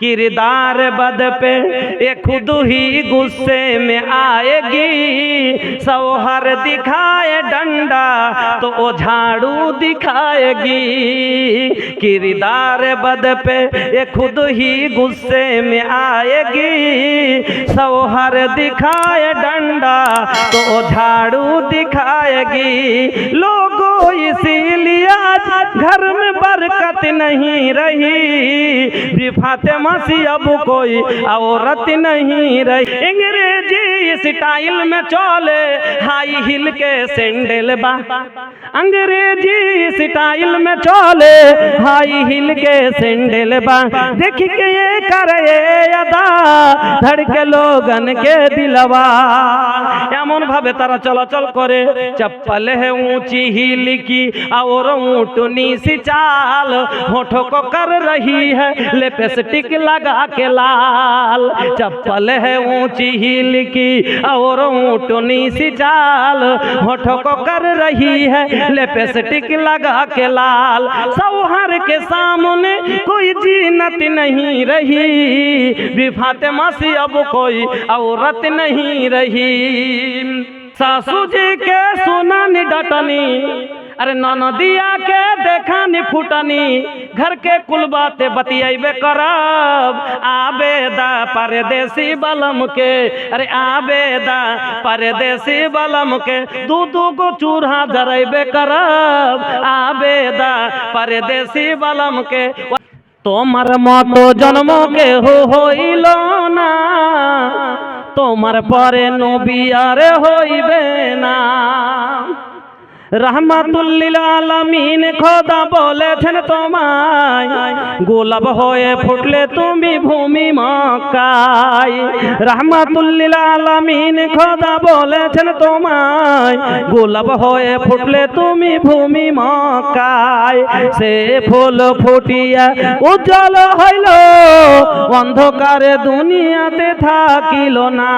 किरदार बद पे ये खुद ही गुस्से में आएगी। सौहर दिखाए डंडा तो वो झाड़ू दिखाएगी। किरदार बद पे ये खुद ही गुस्से में आएगी। सौहर दिखाए डंडा तो वो झाड़ू दिखाएगी। लोगों इसीलिए आज घर में बरकत नहीं रही। फातिमा सी अब कोई औरत नहीं रही। अंग्रेजी स्टाइल में चले हाई हिल के सैंडल बा। अंग्रेजी स्टाइल में चले हाई हिल के सैंडल बा। देख के ये करे अदा धड़के लोगन के दिलवा। एमन भावे तारा चलाचल करे चप्पल है ऊंची हिल की और ऊँटनी सी चाल। होठों को कर रही है लिपस्टिक लगा के लाल। चप्पल है ऊंची हिल की और ऊँटनी सी चाल। होठों को कर रही है लिपस्टिक लगा के लाल। सौहर के सामने कोई जीनत नहीं रही। फातिमा सी अब कोई औरत नहीं रही। सासू जी के सुनानी डटनी अरे ननदिया के देखानी फुटनी। घर के कुल बातें बतियाबे करब। आबेदा परदेसी बलम के अरे आबेदा परदेसी बलम के दू दू गो चूल्हा जरेबे करब। आबेदा परदेसी बलम के तोमर मतो जन्मों के होइलो ना। तोमर परे नबी आर होइबे ना। रहमतुल्लिल आलमीन खोदा बोलेছেন তোমায়। গোলাপ হয়ে ফুটলে তুমি ভূমি মক্কায়। रहमतुल्लिल आलमीन खोदा बोलेছেন তোমায়। গোলাপ হয়ে ফুটলে তুমি ভূমি মক্কায়। সে ফুল ফুটিয়া উজ্জ্বল হইল অন্ধকারে দুনিয়াতে থাকিল না।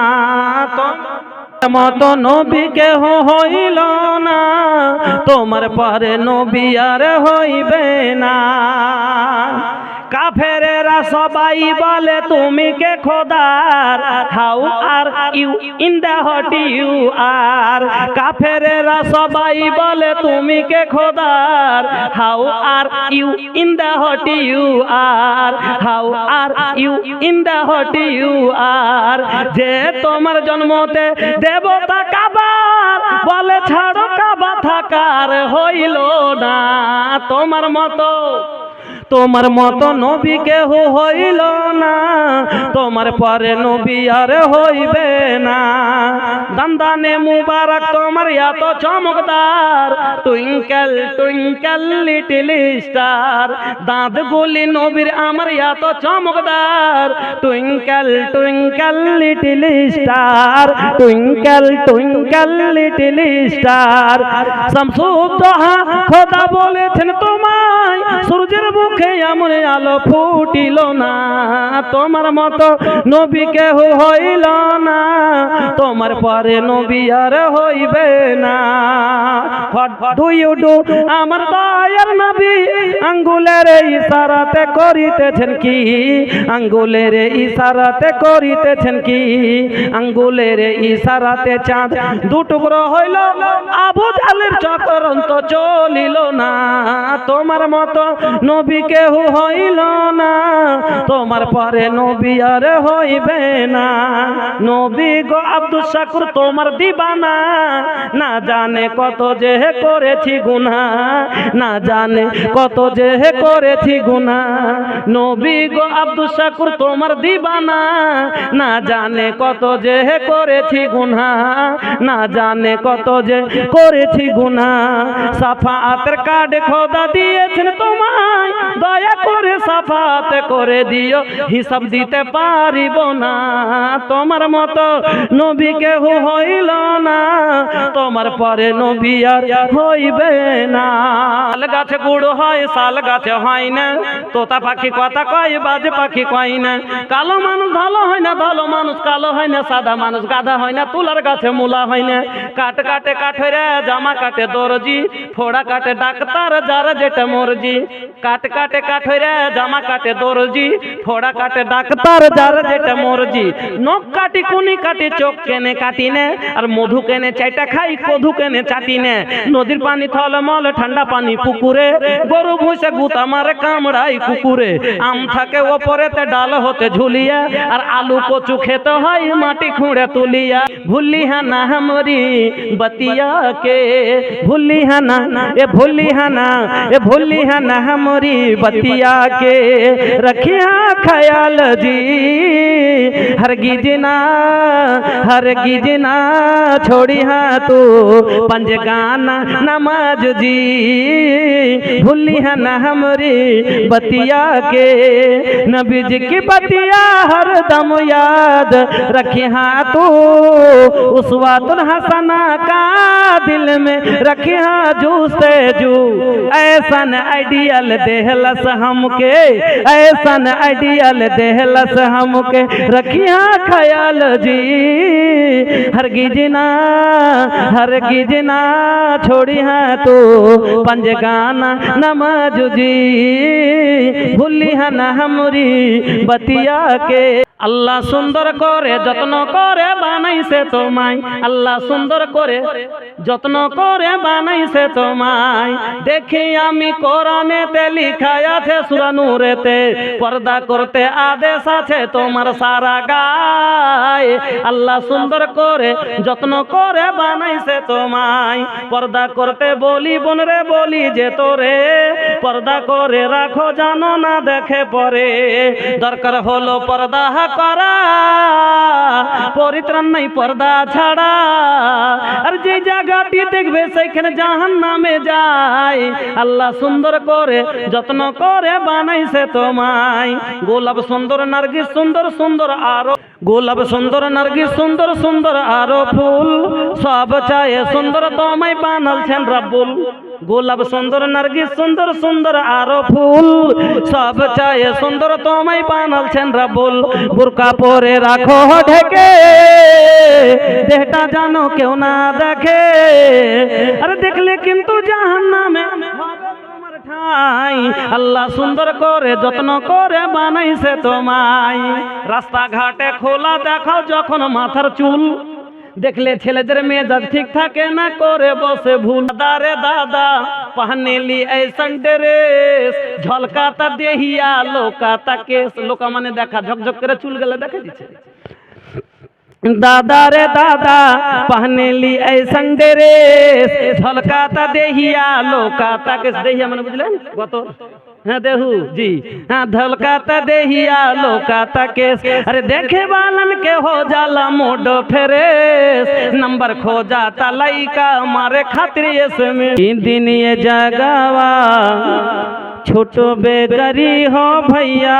মতো নবী কেহ হইল না। তোমার পরে নবী আর হইবে না। কাফেরেরা সবাই বলে তুমি কে খোদার। How are you in the hot you are. কাফেরেরা সবাই বলে তুমি কে খোদার। How are you in the hot you are. How are you in the hot you are. যে তোমার জন্মতে দেবতা কাবার বলে ছাড়ো কাবা থাকার হইল না। তোমার মতো তোমার মতো নবী কেহ হইল না। তোমার পরে নবী আর হইবে না। দন্দানে মুবারক তোমার এত চমকদার। Twinkle twinkle little star. দাঁতগুলি নবীর আমার এত চমকদার। Twinkle twinkle little star. Twinkle twinkle little star. Shamsuddoha খোদা বলেছেন তোমায়। সূর্যের মুখে এমন আলো ফুটিল না। তোমার মতো নবী কেহ হইল না। তোমার পরে নবী আর হইবে না। হোয়াট ডু ইউ ডু আমার দয়ার নবী। আঙ্গুলের ইশারাতে করিতেছেন কি। আঙ্গুলের ইশারাতে করিতেছেন কি। আঙ্গুলের ইশারাতে চাঁদ দুটুকরো হইল। আবু জাহেলের চক্রান্ত চলিল না। তোমার মতো নবী কেহ হইল না। তোমার পরে নবী আর হইবে না। নবী গো আব্দুল শাকুর তোমার দিবানা। না জানে কত যে করেছি গুনাহ। না জানে কত যে করেছি গুনাহ। নবী গো আব্দুল শাকুর তোমার দিবানা। না জানে কত যে করেছি গুনাহ। না জানে কত যে করেছি গুনাহ। সাফাতের কার্ড খোদা দিয়েছেন তোমায়। দয়া করে সাফাত করে দিও হিসাব দিতে পারিব না। তোমার মতো নবী কেহ হইল না। তোমার পরে নবী আর হইবে না। শাল গাছে গুড় হয় শাল গাছে হয় না। তোতা পাখি কথা কয় বাজ পাখি কয় না। কালো মানুষ ভালো হয় না। ভালো মানুষ কালো হয় না। সাদা মানুষ গাধা হয় না। তুলার গাছে মূলা হয় না। কাট কাটে কাঠেরা জামা কাটে দর্জি। ফোড়া কাটে ডাক্তার যার যেটা মর্জি। কাট কাটে কাঠরে, জামা কাটে দর্জি, ফোড়া কাটে ডাক্তার, যার যেটা মর্জি। নখ কাটি কুনি কাটি, চোখ কেনে কাটি নে, আর মধু কেনে চাইটা খাই, কধু কেনে চাটি নে। নদীর পানি থলমল, ঠান্ডা পানি পুকুরে, গরু ভুষে গুতা মারে কামড়াই কুকুরে। আম থাকে ওপরেতে ডাল হতে ঝুলিয়া, আর আলু কচু খেতে হয় মাটি খুঁড়ে তুলিয়া। ভুলি হানা हमरी बतिया के, भूली हना ए भूली हना ए भूली हना हमरी बतिया के, रखिया ख्याल जी हरगिज ना छोड़ी हाँ तू पंजगाना नमाज जी। भूली हना हमरी बतिया के, नबी जी की बतिया हर दम याद रखी हाँ तू, उसवातुल हसना का दिल में रखी हाँ जू से जू। ऐसन आइडियल देहलस हमके, ऐसन आइडियल देहलस हमके, रखी हाँ ख्याल जी हरगिज ना छोड़ी हाँ तू पंजगाना नमाज जी। भूली है ना हमरी बतिया के। আল্লাহ সুন্দর করে যত্ন করে বানাইছে তোমায়, আল্লাহ সুন্দর করে যত্ন করে বানাইছে তোমায়। দেখি আমি কোরআনেতে লিখা আছে সূরা নূরেতে, পর্দা করতে আদেশ আছে তোমার সারা গায়ে। আল্লাহ সুন্দর করে যত্ন করে বানাইছে তোমায়, পর্দা করতে বলি বোনরে বলি যে তোরে, পর্দা করে রাখো জানো না দেখে পরে। দরকার হলো পর্দা করা, পরিত্রাণ নাই পর্দা ছাড়া। আর যে জায়গাটি দেখবে সেখানে জাহান্নামে যায়। আল্লাহ সুন্দর করে যত্ন করে বানাইছে তোমায়। গোলাপ সুন্দর নার্গিস সুন্দর সুন্দর আরো, গোলাপ সুন্দর নার্গিস সুন্দর সুন্দর আরো ফুল, সব চায় সুন্দর তোমায় বানালছেন রাব্বুল। গোলাপ সুন্দর নার্গিস সুন্দর সুন্দর আরো ফুল, সব চায় সুন্দর তোমায় বানালছেন রাব্বুল। বুরকা পরে রাখো ঢেকে, দেহটা জানো কেউ না দেখে, আরে দেখলে কিন্তু জাহান্নামে তোমার ঠাই। আল্লাহ সুন্দর করে যত্ন করে বানাইছে তোমায়। রাস্তাঘাটে খোলা দেখাও যখন মাথার চুল, দেখলে ছেলেদের মেজাজ ঠিক থাকে না করে বসে ভুল। দাদারে দাদা पहने ली ऐसन ड्रेस, झलकाता देहिया लोकाता केस। लोका माने देखा झकझक करे चुल गले देखे दिछे। दादा रे दादा पहने ली ऐसन ड्रेस, झलकाता देहिया लोकाता केस। देहिया माने बुझलेन गत हाँ देहू जी, हाँ धलकाता देहिया लोकाता केस। अरे देखे वालन के हो जाला मोड फेरेस, नंबर खो जाता लइका मारे खातिर इसमें। दिन ये जगावा छोटो बेकरी हो भैया,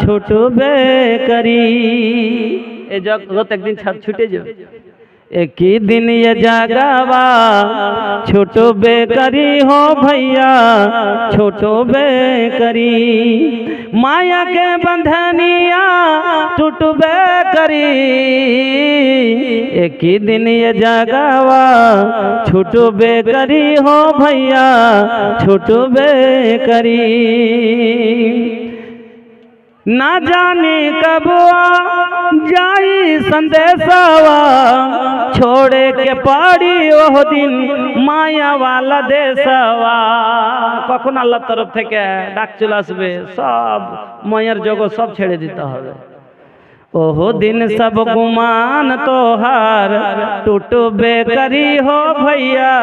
छोटो बेकरी। ए जगत एक दिन छूटे जो, एक ही दिन ये जगावा छोटो बेकरी हो भैया, छोटो बेकरी। माया के बंधनिया टूट बेकरी, एक ही दिन ये जगावा छोटो बेकरी हो भैया, छोटो बेकरी। ना जाने कब आ जाई संदेशवा, छोड़े के पाड़ी ओह दिन माया वाला देशवा। कखन आल्लाहर तरफ থেকে ডাক চলে আসবে, সব মায়ার জগৎ সব ছেড়ে দিতে হবে। ओह दिन सब गुमान तोहार टूटबे करी हो भैया,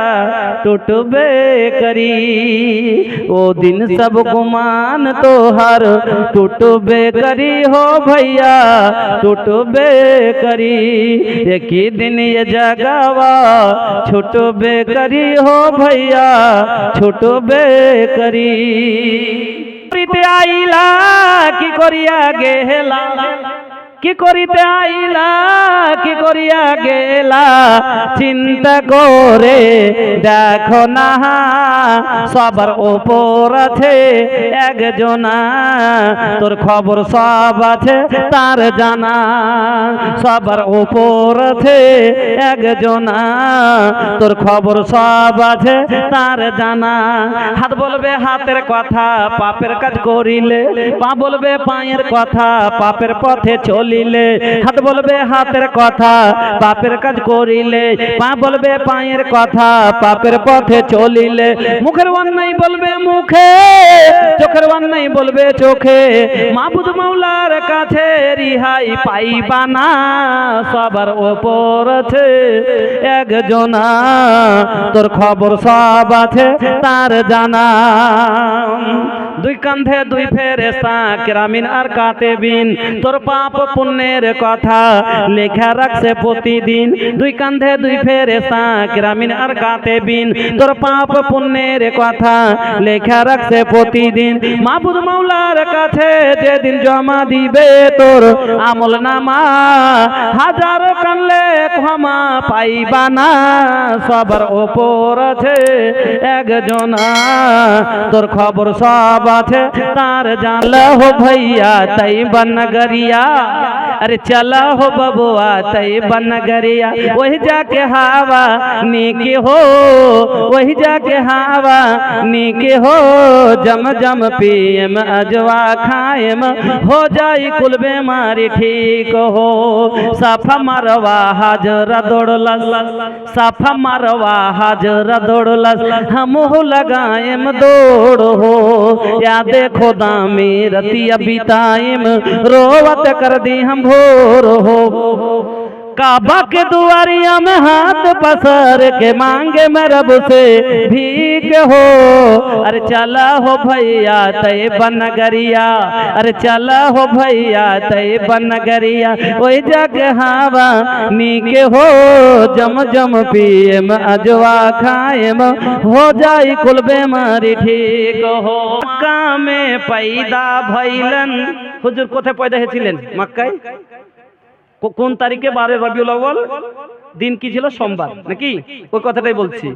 टूटबे करी। ओ दिन सब गुमान तोहार टूटबे करी हो भैया, टूटबे करी। एक ही दिन ये जगावा छूटबे करी हो भैया, छूटबे करी। प्रीति आइला की करिया गेला, কি করিতে আইলা কি করিয়া গেলা চিন্তা করে দেখো না সবার উপর আছে একজনা তোর খবর সব আছে তার জানা সবার উপর আছে একজনা তোর খবর সব আছে তার জানা হাত বলবে হাতের কথা পাপের কাজ করিলে পা বলবে পায়ের কথা পাপের পথে চলিলে হাত বলবে হাতের কথা পাপের কাজ করিলে পা বলবে পায়ের কথা পাপের পথে চলিলে মুখের অন্যায় বলবে মুখে চোখের অন্যায় বলবে চোখে মাবুদ মাওলার কাছে রিহাই পাইবা না সবার ওপর আছে একজনা তোর খবর সব আছে তার জানা দুই কাঁধে দুই ফেরেশতা কিরামিন আর কাতেবিন তোর পাপ পুণ্যের কথা লেখা রাখছে প্রতিদিন দুই কাঁধে দুই ফেরেশতা কিরামিন আর কাতেবিন তোর পাপ পুণ্যের কথা লেখা রাখছে প্রতিদিন মাবুদ মাওলার কাছে যেদিন জমা দিবে তোর আমল নামা হাজার কানলে ক্ষমা পাইবা না সবার ওপর আছে একজনা তোর খবর সব আছে तार जाला हो भैया तई बनगरिया अरे चला हो बबुआ तई बनगरिया वही जाके हवा नीके हो वही जाके हवा नीके हो जम जम पीएम अजवा खाएम हो जाई कुल बीमारी ठीक हो साफा मरवा हाजरा दौड़लस साफा मरवा हाजरा दौड़लस हम हो लगाएम दौड़ हो या देखो दामी रतिया बिताएम रोवत कर दी हम भोर हो काबा के दुआरिया में हाथ पसर के मांगे मैं रब से भीख हो अरे चला हो भैया तय बनगरिया अरे चला हो भैया तय बनगरिया वही जाके हवा नीके हो जम जम पिएम अजवा खाएम हो जाई कुल बीमारी ठीक हो मक्का में पैदा भइलन हुजूर कोথায় पैदा হয়েছিলেন মক্কায় কোন তারিখে 12 রবিউল আউয়াল दिन की ছিল সোমবার নাকি ওই কথাটাই বলছি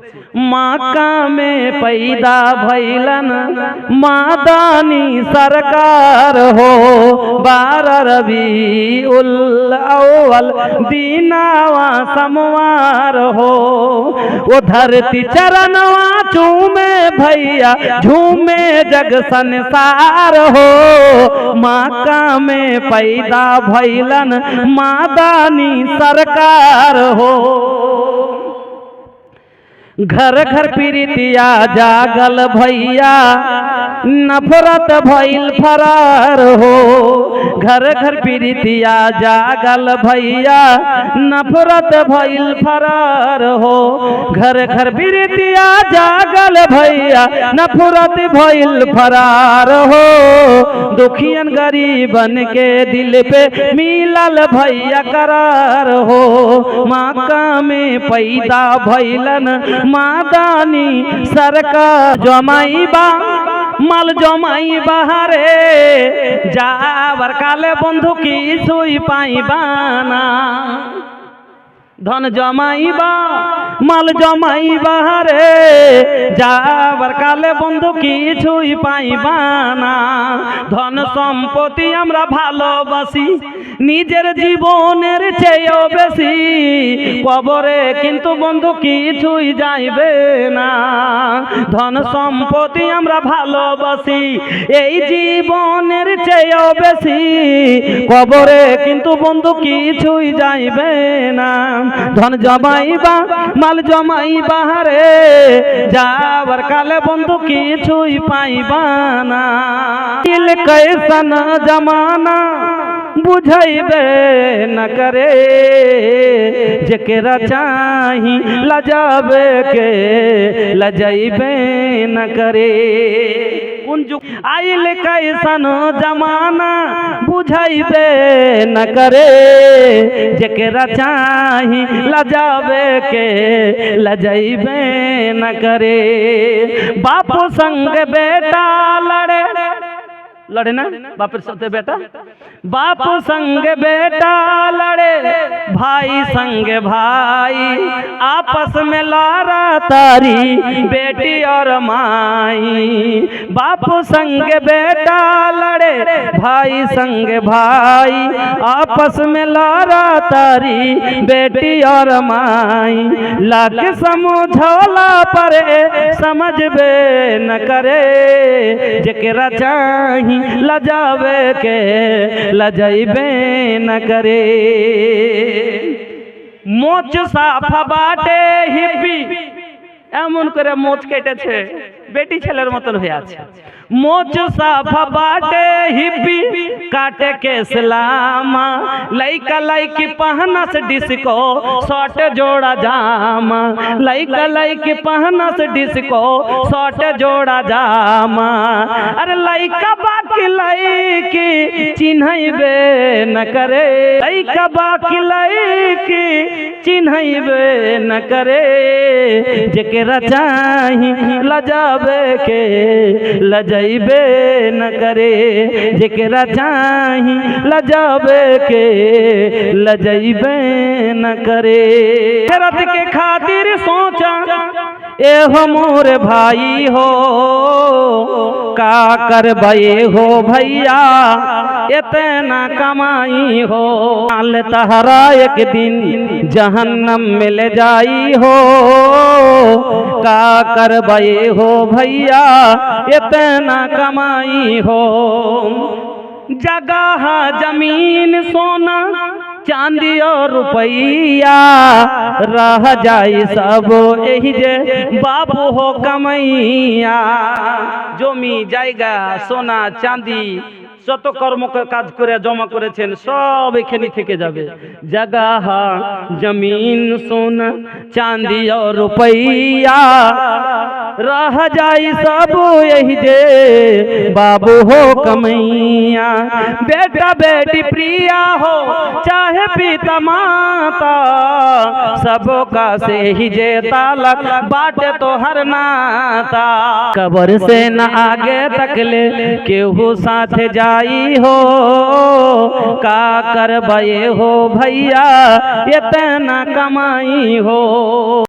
মক্কা মে पैदा भइलन मादानी सरकार हो 12 रबीउल अव्वल दीनावा समवार हो वो धरती चरणवा चूमे भैया झूमे जग संसार हो मक्का में पैदा भइलन मादानी सरकार हो घर घर प्रीतिया जागल भैया नफरत भइल फरार हो घर घर प्रीतिया जागल भैया नफरत भइल फरार हो घर घर प्रीतिया जागल भैया नफरत भइल फरार हो दुखियन गरीबन के दिल पे मिलल भैया करार हो मक्का में पैदा भइलन मादानी सरकार जमाईबा माल जमाईबा रे जावर काले बंधु की सुई पाईबा ना धन जमाईबा माल जमाईबा रे जावर काले बंधु কিছুই পাইবা না ধন সম্পত্তি আমরা ভালোবাসি নিজের জীবনের চেয়েও বেশি কবরে কিন্তু বন্ধু কিছুই যাইবে না ধন সম্পত্তি আমরা ভালোবাসি এই জীবনের চেয়েও বেশি কবরে কিন্তু বন্ধু কিছুই যাইবে না धन जमाईबा माल जमाईबा रे जावर काले बंधु কিছুই पाईबा ना दिल कैसन जमाना बुझाइबे न करे जेकरा चाही लजाबे के लजाइबे न करे आइल कैसन जमाना बुझाइबे न करे जेकरा चाही लजाबे के लजाइबे न करे बाप संग बेटा लड़े लड़े ना बापर साथे बेटा बाप संग बेटा लड़े भाई संग भाई आपस में लारा तारी बेटी और माई बाप संग बेटा लड़े भाई संग भाई आपस में लारा तारी बेटी और माई लाख समझौला पर समझ बे न करे जकरा चाही लजावे के लजाइबे न करे मोच साफा बाटे हिब्बी এমন করে মোচ কেটেছে বেটি ছেলের মতন হয়ে আছে মোচ সাফা বাটে হিব্বি কাটে কেসলামা লাইকা লাইকি पहनस डिस्को शॉर्ट जोड़ा जामा लाइका लाइकी पहनस डिस्को शॉर्ट जोड़ा जामा अरे लाइका बाकी लाइकी चिन्हइबे न करे लाइका बाकी लाइकी चिन्हइबे न करे जकरा चाही लजावे के लजाइबे न करे जकरा चाही लजावे के लजाइबे न करे रत के खातिर सोचा ए हो मोर भाई हो का करबे हो भैया इतना कमाई हो आल तहरा एक दिन जहन्नम मिल जाई हो का करबे हो भैया इतना कमाई हो जगह जमीन सोना चांदी और रुपैया रह जाई सब यही जे बाबू हो कमैया जमी जायगा सोना चांदी যত কর্ম কাজ করে জমা করেছেন সব এখানে থেকে যাবে जगह जमीन सोना चांदी और रुपैया रह जाई सब यही जे बाबू हो कमैया बेटा बेटी प्रिया हो चाहे पिता माता सबका से ही जे तालक बाटे तो हर नाता कब्र से न आगे तक ले केहू साथ जाई हो का करबे हो भैया इतना कमाई हो।